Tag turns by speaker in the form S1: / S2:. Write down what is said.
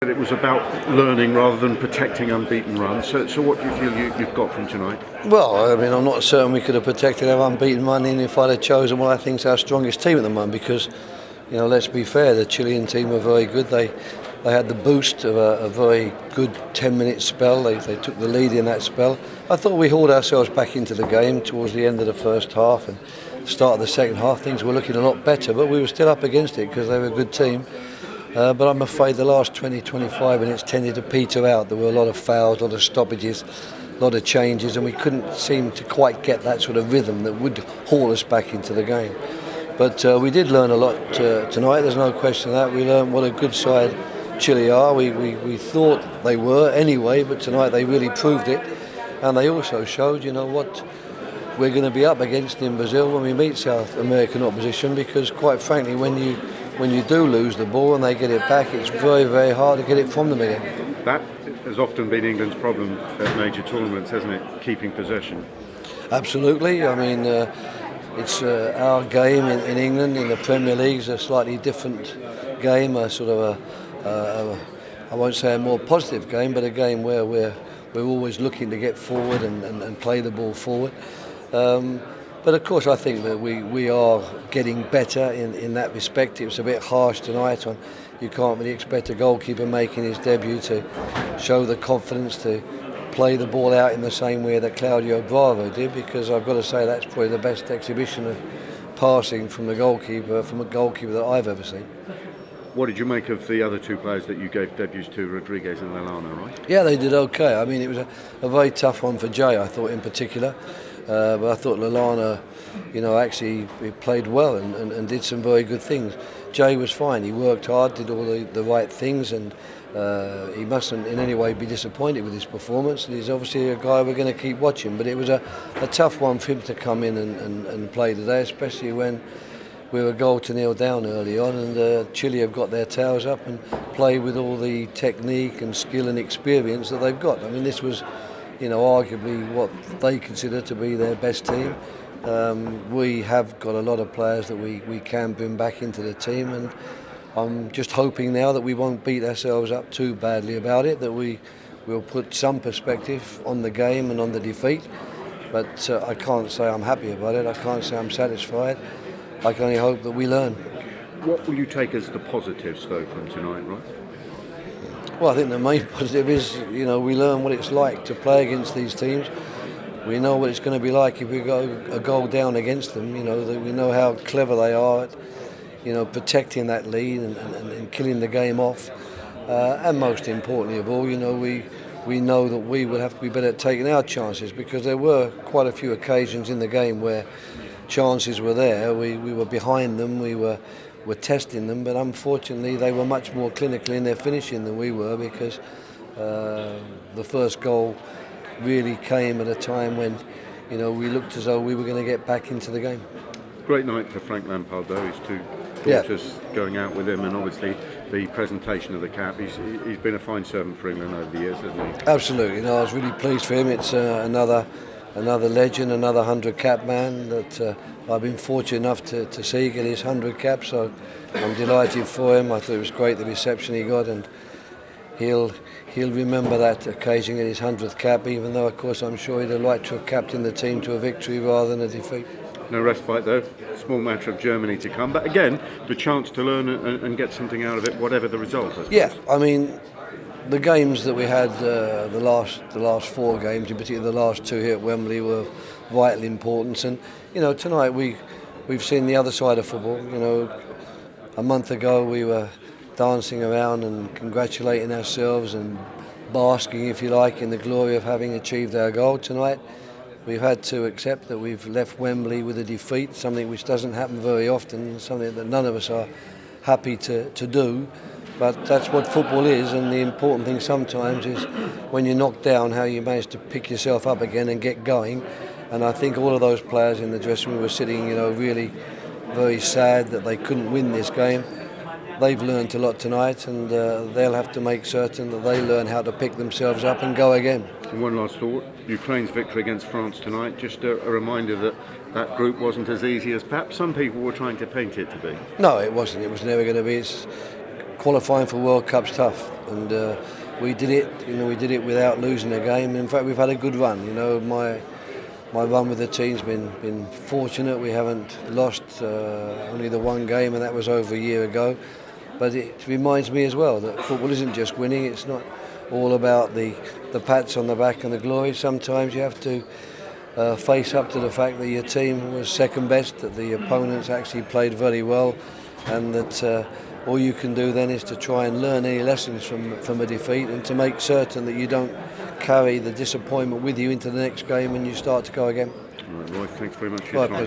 S1: But it was about learning rather than protecting unbeaten runs. So what do you feel you've got from tonight?
S2: Well, I mean, I'm not certain we could have protected our unbeaten run if I'd have chosen what I think is our strongest team at the moment, because, you know, let's be fair, the Chilean team were very good. They had the boost of a very good 10-minute spell. They took the lead in that spell. I thought we hauled ourselves back into the game towards the end of the first half, and start of the second half things were looking a lot better, but we were still up against it because they were a good team. But I'm afraid the last 20-25 minutes tended to peter out. There were a lot of fouls, a lot of stoppages, a lot of changes, and we couldn't seem to quite get that sort of rhythm that would haul us back into the game. But we did learn a lot tonight, there's no question of that. We learned what a good side Chile are. We thought they were anyway, but tonight they really proved it. And they also showed, you know, what we're going to be up against in Brazil when we meet South American opposition, because quite frankly, when you do lose the ball and they get it back, it's very, very hard to get it from them again.
S1: That has often been England's problem at major tournaments, hasn't it? Keeping possession.
S2: Absolutely. I mean, it's our game in England in the Premier League is a slightly different game, a sort of I won't say a more positive game, but a game where we're always looking to get forward and play the ball forward. But of course, I think that we are getting better in that respect. It was a bit harsh tonight. You can't really expect a goalkeeper making his debut to show the confidence to play the ball out in the same way that Claudio Bravo did, because I've got to say that's probably the best exhibition of passing from a goalkeeper that I've ever seen.
S1: What did you make of the other two players that you gave debuts to, Rodriguez and Lallana, right?
S2: Yeah, they did okay. I mean, it was a very tough one for Jay, I thought, in particular. But I thought Lallana, you know, actually he played well and did some very good things. Jay was fine. He worked hard, did all the right things, and he mustn't in any way be disappointed with his performance. And he's obviously a guy we're going to keep watching. But it was a tough one for him to come in and play today, especially when we were 0-0 down early on, and Chile have got their tails up and play with all the technique and skill and experience that they've got. I mean, this was, you know, arguably what they consider to be their best team. We have got a lot of players that we can bring back into the team, and I'm just hoping now that we won't beat ourselves up too badly about it, that we will put some perspective on the game and on the defeat. But I can't say I'm happy about it. I can't say I'm satisfied. I can only hope that we learn.
S1: What will you take as the positives, though, from tonight, right?
S2: Well, I think the main positive is, you know, we learn what it's like to play against these teams. We know what it's going to be like if we go a goal down against them. You know, we know how clever they are at, you know, protecting that lead and killing the game off. And most importantly of all, you know, we know that we would have to be better at taking our chances, because there were quite a few occasions in the game where chances were there. We were behind them. We were testing them, but unfortunately they were much more clinical in their finishing than we were, because the first goal really came at a time when, you know, we looked as though we were going to get back into the game.
S1: Great night for Frank Lampard, though. His two daughters going out with him, and obviously the presentation of the cap. He's been a fine servant for England over the years, hasn't he?
S2: Absolutely. You know, I was really pleased for him. It's another legend, another 100-cap man that I've been fortunate enough to see get his 100 caps. So I'm delighted for him. I thought it was great the reception he got, and he'll remember that occasion at his 100th cap, even though, of course, I'm sure he'd have liked to have captained the team to a victory rather than a defeat.
S1: No respite, though. Small matter of Germany to come. But again, the chance to learn and get something out of it, whatever the result, I suppose.
S2: Yeah, I mean, the games that we had, the last 4 games, in particular the last 2 here at Wembley, were of vital importance. And, you know, tonight we've seen the other side of football. You know, a month ago we were dancing around and congratulating ourselves and basking, if you like, in the glory of having achieved our goal. Tonight we've had to accept that we've left Wembley with a defeat, something which doesn't happen very often, something that none of us are happy to do. But that's what football is, and the important thing sometimes is when you're knocked down, how you manage to pick yourself up again and get going. And I think all of those players in the dressing room were sitting, you know, really very sad that they couldn't win this game. They've learned a lot tonight, and they'll have to make certain that they learn how to pick themselves up and go again.
S1: And one last thought, Ukraine's victory against France tonight, just a reminder that that group wasn't as easy as perhaps some people were trying to paint it to be.
S2: No, it wasn't. It was never going to be. Qualifying for World Cup's tough. and we did it. We did it without losing a game. In fact, we've had a good run. My run with the team's been fortunate. We haven't lost only the one game, and that was over a year ago. But it reminds me as well that football isn't just winning. It's not all about the pats on the back and the glory. Sometimes you have to face up to the fact that your team was second best, that the opponents actually played very well, and that all you can do then is to try and learn any lessons from a defeat, and to make certain that you don't carry the disappointment with you into the next game and you start to go again.
S1: All right, Roy, thanks very much for your time.